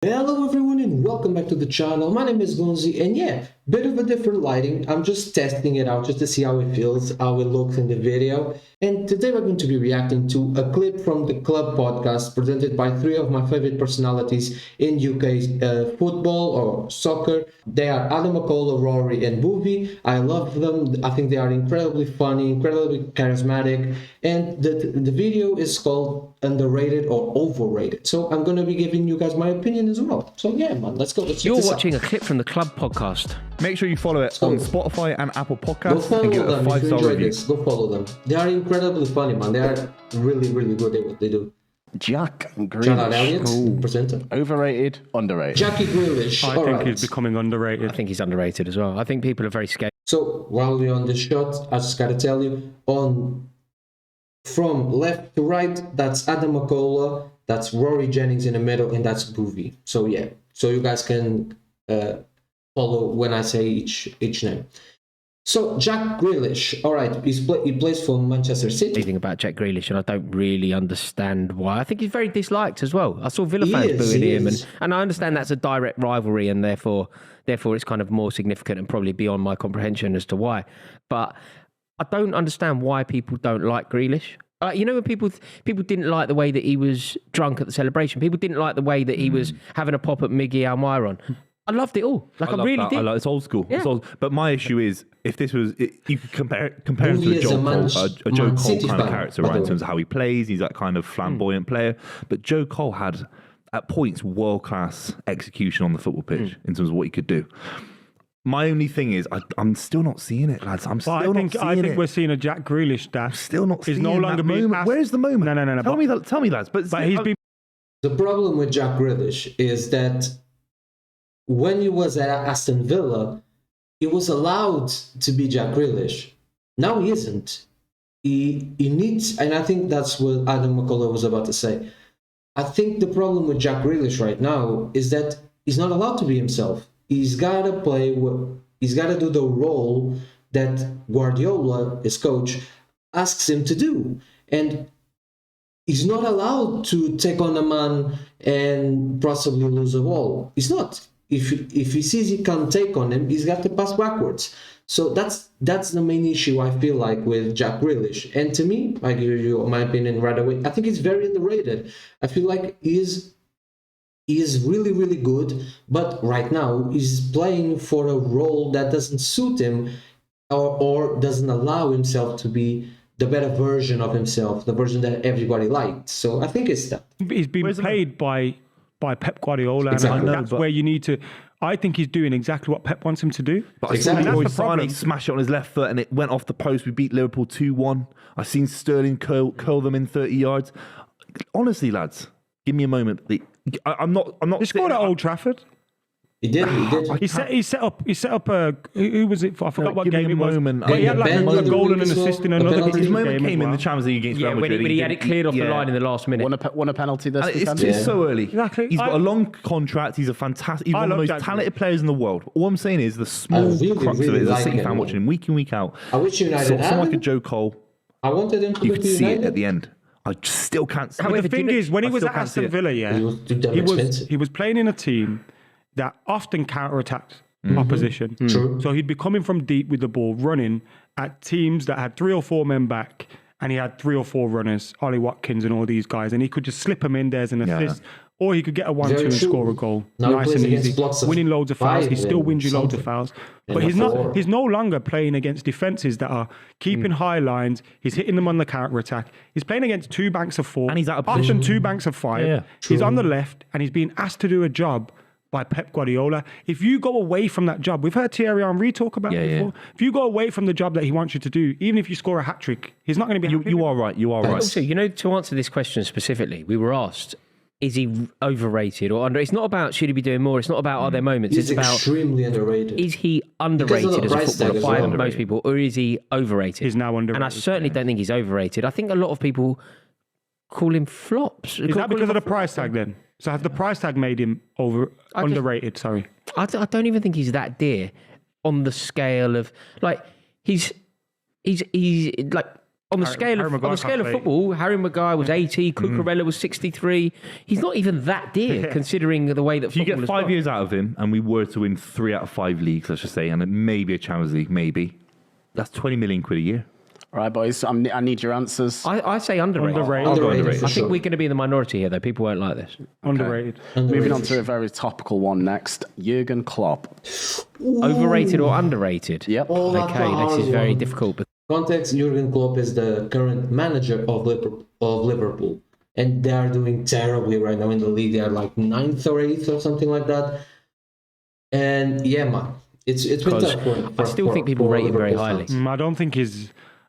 Hello everyone and welcome back to the channel. My name is Gonzii and yeah, bit of a different lighting. I'm just testing it out just to see how it feels, how it looks in the video. And today we're going to be reacting to a clip from the Club podcast presented by three of my favorite personalities in UK football or soccer. They are Adam McCullough, Rory and Boovie. I love them. I think they are incredibly funny, incredibly charismatic. And the video is called Underrated or Overrated. So I'm going to be giving you guys my opinion as well. So yeah, man, let's go. Let's check You're this watching out. a clip from the Club podcast. Make sure you follow it on Spotify and Apple Go Podcasts follow and give it a them if you 5-star enjoyed review. this. Go follow them. They are incredibly funny, man. They are really, really good at what they do. Jack Shout out Elliot, Grealish. presenter. Overrated, underrated. Jackie Grealish. I All think right. he's becoming underrated. I think he's underrated as well. I think people are very scared. So while we're on the shot, I just gotta tell you, from left to right, that's Adam McCullough, that's Rory Jennings in the middle, and that's Boovie. So yeah, so you guys can follow when I say each name. So Jack Grealish, all right, he plays for Manchester City. Anything about Jack Grealish, and I don't really understand why. I think he's very disliked as well. I saw Villa He fans is, booing he him, is. and I understand that's a direct rivalry, and therefore it's kind of more significant and probably beyond my comprehension as to why. But I don't understand why people don't like Grealish. You know, when people didn't like the way that he was drunk at the celebration, people didn't like the way that he was having a pop at Miggy Almiron. I loved it all. Like I love really that. did. It's old school. Yeah. It's old. But my issue is, if this was, you could compare him to Boovie a is Joe a Man Cole, a Joe Cole City kind of fan, character, by right? the In way. terms of how he plays, he's that kind of flamboyant player. But Joe Cole had, at points, world-class execution on the football pitch in terms of what he could do. My only thing is, I'm still not seeing it, lads. I'm still But not seeing I think it. we're seeing a Jack Grealish that Still not is seeing no longer that being moment. asked- Where's the moment? No. Tell me, lads. But he's been The problem with Jack Grealish is that when he was at Aston Villa, he was allowed to be Jack Grealish. Now he isn't. He needs, and I think that's what Adam McCullough was about to say. I think the problem with Jack Grealish right now is that he's not allowed to be himself. He's got to play. He's got to do the role that Guardiola, his coach, asks him to do, and he's not allowed to take on a man and possibly lose a ball. He's not. If he sees he can't take on him, he's got to pass backwards. So that's the main issue I feel like with Jack Grealish. And to me, I give you my opinion right away. I think he's very underrated. I feel like he is really, really good, but right now he's playing for a role that doesn't suit him or doesn't allow himself to be the better version of himself, the version that everybody liked. So I think it's that. he's been played by Pep Guardiola, Exactly. and I know, that's but- where you need to. I think he's doing exactly what Pep wants him to do. But Exactly. I saw That's the Sane problem. smash it on his left foot and it went off the post. We beat Liverpool 2-1. I've seen Sterling curl them in 30 yards. Honestly, lads, give me a moment. I'm not. He scored at Old Trafford. He did. He set up a who was it for? I forgot what give me game a it was. moment. But he had like Ben a the goal week and an as well, assist in a another penalty. His game moment as came in well. the Champions League against Yeah, Real Madrid. when he had it cleared off the line in the last minute. Won a penalty this weekend. It's so early. Exactly. He's got a long contract. He's a fantastic. He's I one of the love most Jack talented players in the world. All I'm saying is the small really, crux of really it as a like City him, fan man. watching him week in, week out. I wish United Someone had like a him. Joe Cole, I wanted him to you go could to see it United. at the end. I just still can't see But it. the thing is, when he I was still at can't see Aston it. Villa, yeah, He was too damn expensive. he was playing in a team that often counter-attacked opposition. True. So he'd be coming from deep with the ball, running at teams that had 3 or 4 men back, and he had 3 or 4 runners, Ollie Watkins and all these guys, and he could just slip them in. There's an assist, or he could get a 1-2 Very and true. score a goal, Now he nice plays and against easy, blocks of winning loads of fouls. He 5 still and wins you loads of something. fouls, And but a he's not. 4. He's no longer playing against defenses that are keeping high lines. He's hitting them on the counter attack. He's playing against 2 banks of 4, And he's out of often position. 2 banks of 5. Yeah. He's on the left, and he's being asked to do a job by Pep Guardiola. If you go away from that job, we've heard Thierry Henry talk about it before. If you go away from the job that he wants you to do, even if you score a hat-trick, he's not going to be happy. You are right. You are right. Also, you know, to answer this question specifically, we were asked, is he overrated or under? It's not about should he be doing more. It's not about are there moments. He's It's about extremely underrated. is he Because of underrated the as a price tag footballer as by well. most people, or is he overrated? He's now underrated. And I certainly don't think he's overrated. I think a lot of people call him flops. Is that because of the price tag then? So has the price tag made him underrated? Sorry. I don't even think he's that dear on the scale of like he's like On the scale of football, Harry Maguire was 80, Cucurella was 63. He's not even that dear, considering the way that If you get 5 years out of him, and we were to win 3 out of 5 leagues, let's just say, and maybe a Champions League, maybe, that's 20 million quid a year. All right, boys, I need your answers. I say underrated. Underrated. I think we're going to be in the minority here, though. People won't like this. Underrated. Moving on to a very topical one next. Jurgen Klopp. Overrated or underrated? Yep. Oh, that's a Okay, hard this is very one. difficult. Context: Jurgen Klopp is the current manager of Liverpool, and they are doing terribly right now in the league. They are like 9th or 8th or something like that. And yeah, man, it's been tough for I still think people rate him very Liverpool highly. fans. I don't think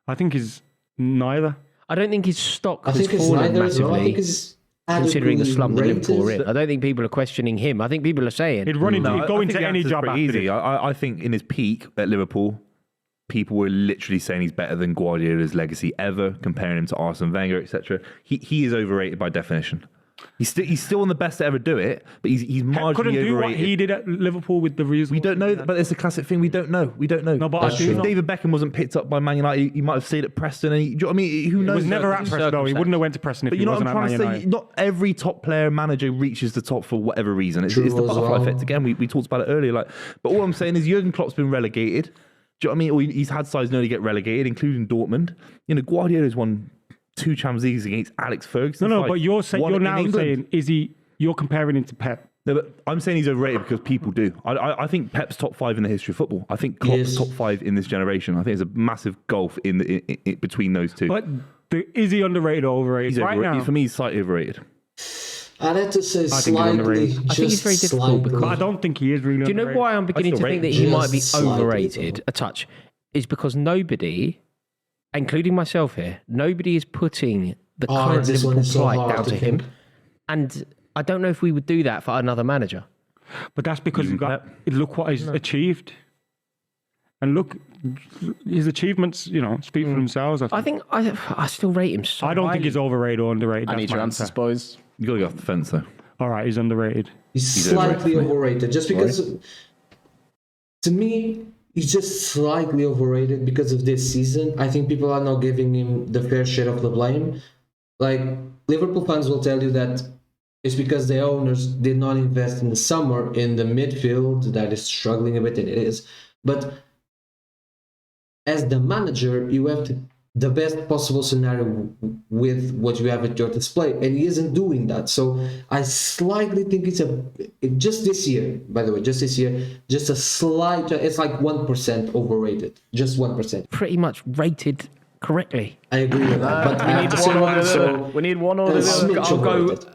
I think he's neither. I don't think his stock I has think it's fallen neither. No, I think massively, it's considering the slump that adequately Liverpool are in. rated. I don't think people are questioning him. I think people are saying, He'd run into, he'd go I into think the any answer's job pretty after easy. this. I think in his peak at Liverpool, people were literally saying he's better than Guardiola's legacy ever, comparing him to Arsene Wenger, etc. He is overrated by definition. He's still one of the best to ever do it, but he's marginally Couldn't do what overrated. he did at Liverpool with the results. We don't know, but it's a classic thing. We don't know. No, but That's I do true. know. If David Beckham wasn't picked up by Man United, he might have stayed at Preston. And do you know what I mean? Who He knows? was never at Preston, though. He wouldn't have went to Preston if But he you know what wasn't I'm at trying Man to say? United. Not every top player manager reaches the top for whatever reason. It's True the as butterfly well. effect again. We talked about it earlier. But all I'm saying is Jurgen Klopp's been relegated. Do you know what I mean? Or he's had sides nearly get relegated, including Dortmund. You know, Guardiola's won 2 Champions Leagues against Alex Ferguson. No, but you're now saying, you're comparing him to Pep. No, but I'm saying he's overrated because people do. I think Pep's top 5 in the history of football. I think Klopp's Yes. top 5 in this generation. I think there's a massive gulf in between those two. But is he underrated or overrated? He's Right overrated. now, For me, he's slightly overrated. I'd have to say think he's slightly. underrated. I think it's very just difficult slightly. because- but I don't think he is really do you know underrated. why I'm beginning to still think that rate he him. might be Just slightly, overrated though. a touch? Is because nobody, including myself here, nobody is putting the current this one Liverpool is so plight hard down to to him. think. And I don't know if we would do that for another manager. But that's because look what he's achieved. And look, his achievements, speak for themselves. I think I still rate him so I don't think highly. he's overrated or underrated. I That's need my your answer. answers, boys. You got to go off the fence though. All right, he's underrated. He's slightly overrated. Just because, to me, he's just slightly overrated because of this season. I think people are not giving him the fair share of the blame. Like, Liverpool fans will tell you that it's because the owners did not invest in the summer in the midfield that is struggling a bit, and it is. But as the manager, you have the best possible scenario with what you have at your display, and he isn't doing that. So I slightly think it's just this year, by the way, just a slight, it's like 1% overrated, just 1%. Pretty much rated correctly. I agree with that, but I have to say also We need one or a the smidge I'll go overrated.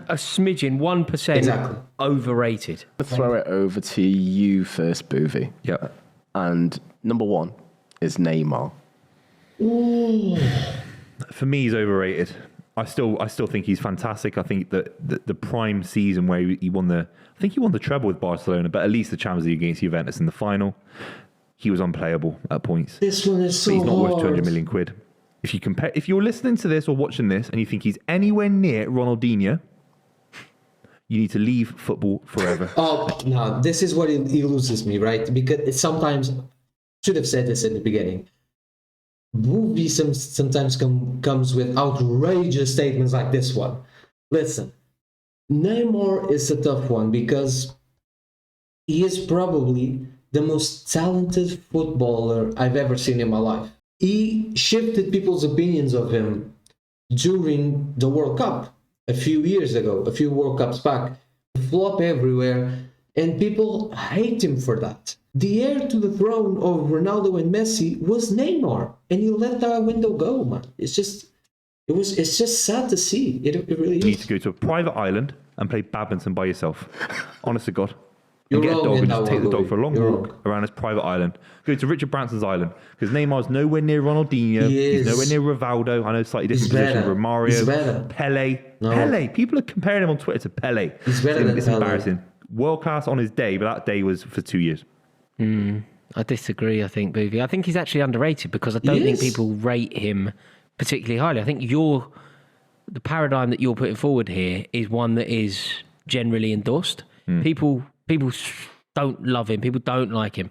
a smidgen, 1% Exactly. overrated. Throw it over to you first, Boovy. Yep. And number 1 is Neymar. For me, he's overrated. I still think he's fantastic. I think that the prime season where he won the treble with Barcelona, but at least the Champions League against Juventus in the final, he was unplayable at points. This one is so But he's not worth hard. 200 million quid. If you're listening to this or watching this and you think he's anywhere near Ronaldinho, you need to leave football forever. Oh no, this is what he loses me, right? Because it sometimes should have said this in the beginning. Movie sometimes comes with outrageous statements like this one. Listen, Neymar is a tough one because he is probably the most talented footballer I've ever seen in my life. He shifted people's opinions of him during the World Cup a few years ago, a few World Cups back. Flop everywhere, and people hate him for that. The heir to the throne of Ronaldo and Messi was Neymar, and he let that window go, man. It's just sad to see. It really You need is. to go to a private island and play badminton by yourself. Honest to God. You're And get a wrong dog in and that just take one, the dog Louis. for a long You're walk wrong. around his private island. Go to Richard Branson's island because Neymar's nowhere near Ronaldinho. He He's is. nowhere near Rivaldo. I know slightly He's different position. better. Romario, He's better. Pele. No. Pele. People are comparing him on Twitter to Pele. He's better than It's Pele. embarrassing. World class on his day, but that day was for 2 years. I disagree, I think, Boovy. I think he's actually underrated because I don't think is. people rate him particularly highly. I think the paradigm that you're putting forward here is one that is generally endorsed. People don't love him. People don't like him.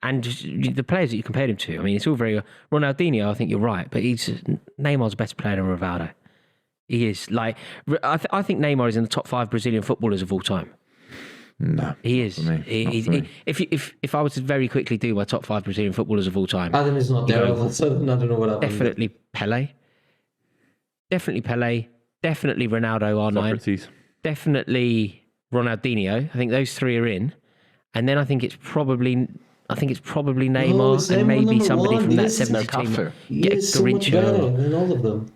And the players that you compared him to, I mean, it's all very Ronaldinho. I think you're right, but Neymar's a better player than Rivaldo. He is. Like, I think Neymar is in the top 5 Brazilian footballers of all time. No, he is. If I was to very quickly do my top 5 Brazilian footballers of all time, Adam is not there, so I don't know what happened. Definitely Pele. Definitely Ronaldo R9. Socrates. Definitely Ronaldinho. I think those 3 are in, and then I think it's probably Neymar and maybe somebody from that 70 team. He is so much better than all of them.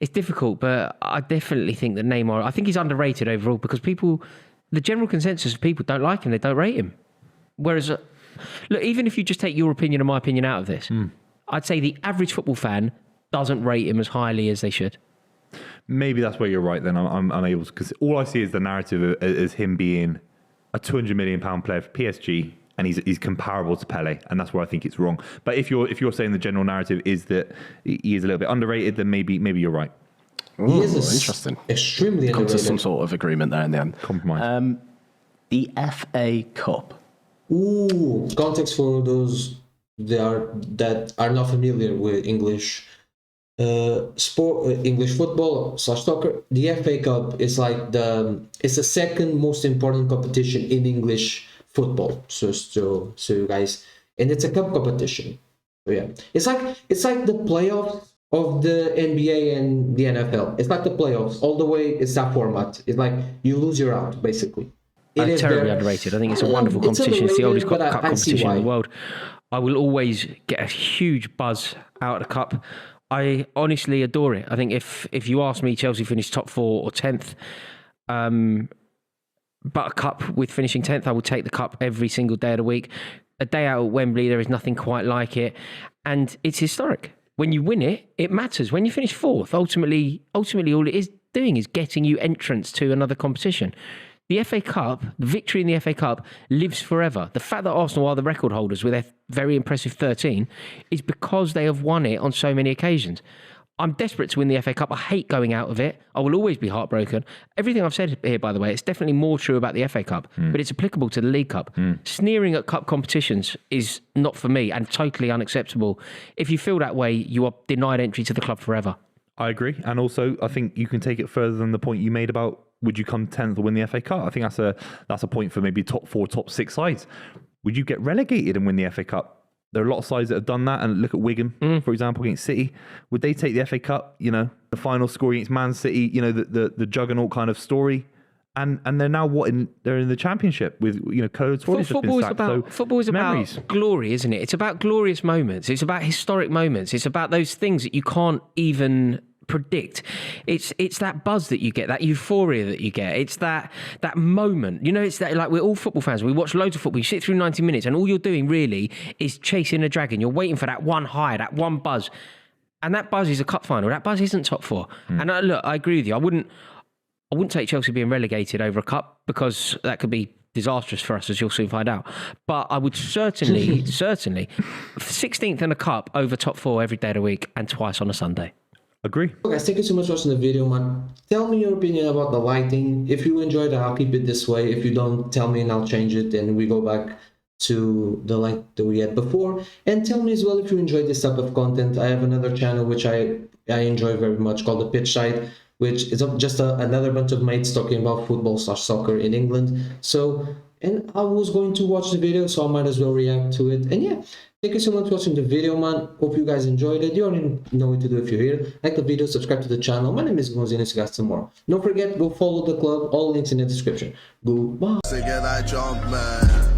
It's difficult, but I definitely think that Neymar. I think he's underrated overall because the general consensus of people don't like him. They don't rate him. Whereas, look, even if you just take your opinion and my opinion out of this, I'd say the average football fan doesn't rate him as highly as they should. Maybe that's where you're right. Then I'm unable to, because all I see is the narrative as him being a £200 million player for PSG, and he's comparable to Pele, and that's where I think it's wrong. But if you're saying the general narrative is that he is a little bit underrated, then maybe you're right. He is interesting. Extremely underrated. Come to some sort of agreement there in the end. Compromise. The FA Cup. Ooh, context for those that are not familiar with English English football / soccer. The FA Cup is like it's the second most important competition in English football. So you guys, and it's a cup competition. So yeah, it's like the playoffs of the NBA and the NFL. It's like the playoffs all the way. It's that format. It's like you lose, you're out, basically. It's terribly underrated. I think it's a wonderful competition. It's the oldest cup competition in the world. I will always get a huge buzz out of the cup. I honestly adore it. I think if you ask me, Chelsea finished top 4 or 10th, but a cup with finishing 10th, I would take the cup every single day of the week. A day out at Wembley, there is nothing quite like it. And it's historic. When you win it, it matters. When you finish 4th, ultimately all it is doing is getting you entrance to another competition. The FA Cup, the victory in the FA Cup lives forever. The fact that Arsenal are the record holders with their very impressive 13 is because they have won it on so many occasions. I'm desperate to win the FA Cup. I hate going out of it. I will always be heartbroken. Everything I've said here, by the way, it's definitely more true about the FA Cup, but it's applicable to the League Cup. Sneering at cup competitions is not for me and totally unacceptable. If you feel that way, you are denied entry to the club forever. I agree. And also, I think you can take it further than the point you made about would you come 10th or win the FA Cup? I think that's a point for maybe top 4, top 6 sides. Would you get relegated and win the FA Cup? There are a lot of sides that have done that. And look at Wigan, for example, against City. Would they take the FA Cup, the final score against Man City, the juggernaut kind of story? And they're now they're in the Championship with, Codes. Football is about glory, isn't it? It's about glorious moments. It's about historic moments. It's about those things that you can't even predict. It's that buzz that you get, that euphoria that you get. It's that moment. It's that, like, we're all football fans. We watch loads of football. You sit through 90 minutes and all you're doing really is chasing a dragon. You're waiting for that one high, that one buzz. And that buzz is a cup final. That buzz isn't top 4. And look, I agree with you. I wouldn't take Chelsea being relegated over a cup because that could be disastrous for us, as you'll soon find out. But I would certainly 16th in a cup over top 4 every day of the week and twice on a Sunday. Agree. Guys, thank you so much for watching the video, man. Tell me your opinion about the lighting. If you enjoyed it, I'll keep it this way. If you don't, tell me and I'll change it and we go back to the light that we had before. And tell me as well if you enjoyed this type of content. I have another channel which I enjoy very much called The Pitch Side, which is just another bunch of mates talking about football / soccer in England. So, and I was going to watch the video, so I might as well react to it. And yeah, thank you so much for watching the video, man. Hope you guys enjoyed it. You already know what to do if you're here. Like the video, subscribe to the channel. My name is Gonzii, and see you guys tomorrow. Don't forget, go follow the club. All links in the description. Goodbye. Get that jump, man.